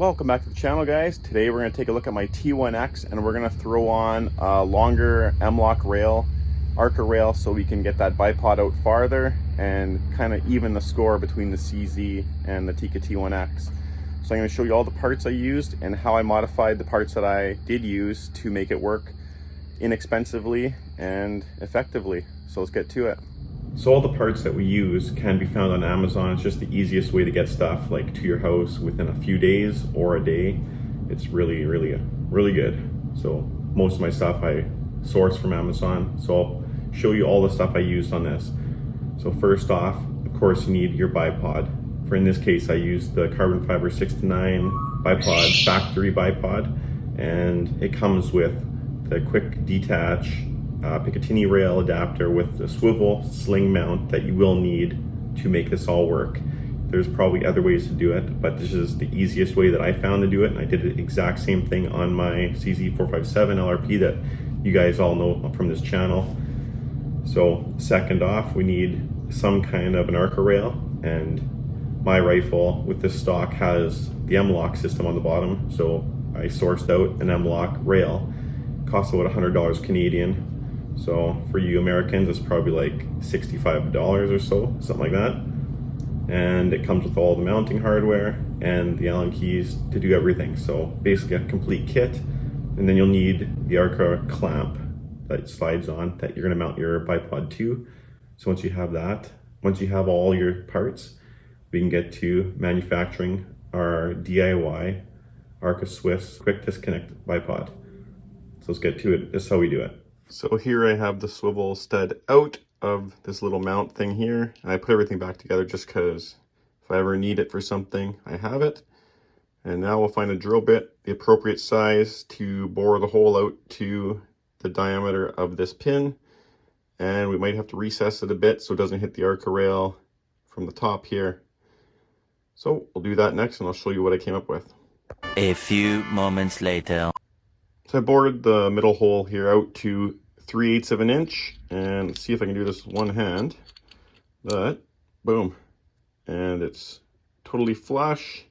Welcome back to the channel, guys. Today we're going to take a look at my T1X and we're going to throw on a longer M-LOK rail, Arca rail, so we can get that bipod out farther and kind of even the score between the CZ and the Tikka T1X. So I'm going to show you all the parts I used and how I modified the parts that I did use to make it work inexpensively and effectively. So let's get to it. So all the parts that we use can be found on Amazon. It's just the easiest way to get stuff like to your house within a few days or a day. It's really good. So most of my stuff I source from Amazon. So I'll show you all the stuff I used on this. So first off, of course, you need your bipod. For in this case, I used the carbon fiber 6-9 bipod, factory bipod, and it comes with the quick detach Picatinny rail adapter with the swivel sling mount that you will need to make this all work. There's probably other ways to do it, but this is the easiest way that I found to do it, and I did the exact same thing on my CZ457 LRP that you guys all know from this channel. So second off, we need some kind of an Arca rail, and my rifle with this stock has the M-LOK system on the bottom, so I sourced out an M-LOK rail. Cost about $100 Canadian. So for you Americans, it's probably like $65 or so, something like that. And it comes with all the mounting hardware and the Allen keys to do everything. So basically a complete kit. And then you'll need the Arca clamp that slides on that you're gonna mount your bipod to. So once you have that, once you have all your parts, we can get to manufacturing our DIY Arca Swiss quick disconnect bipod. So let's get to it. This is how we do it. So here I have the swivel stud out of this little mount thing here. And I put everything back together just because if I ever need it for something, I have it. And now we'll find a drill bit, the appropriate size to bore the hole out to the diameter of this pin. And we might have to recess it a bit so it doesn't hit the Arca rail from the top here. So we'll do that next and I'll show you what I came up with. A few moments later. So I bored the middle hole here out to 3/8 of an inch, and let's see if I can do this with one hand. But boom, and it's totally flush.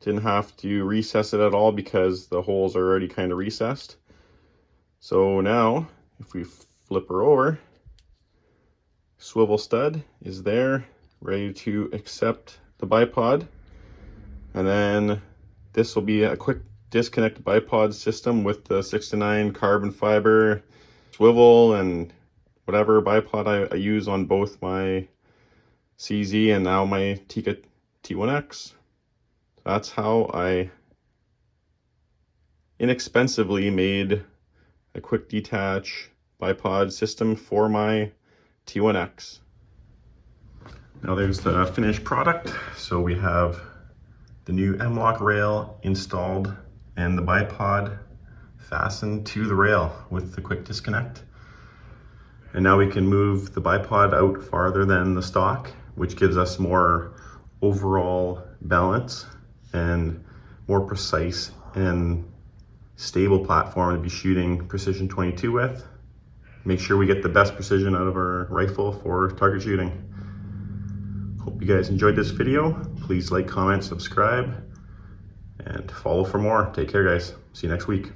Didn't have to recess it at all because the holes are already kind of recessed. So now if we flip her over, swivel stud is there, ready to accept the bipod. And then this will be a quick disconnect bipod system with the 6-9 carbon fiber swivel and whatever bipod I use on both my CZ and now my Tikka T1X. That's how I inexpensively made a quick detach bipod system for my T1X. Now there's the finished product. So we have the new M-LOK rail installed and the bipod fastened to the rail with the quick disconnect. And now we can move the bipod out farther than the stock, which gives us more overall balance and more precise and stable platform to be shooting precision 22 with. Make sure we get the best precision out of our rifle for target shooting. Hope you guys enjoyed this video. Please like, comment, subscribe, and follow for more. Take care, guys. See you next week.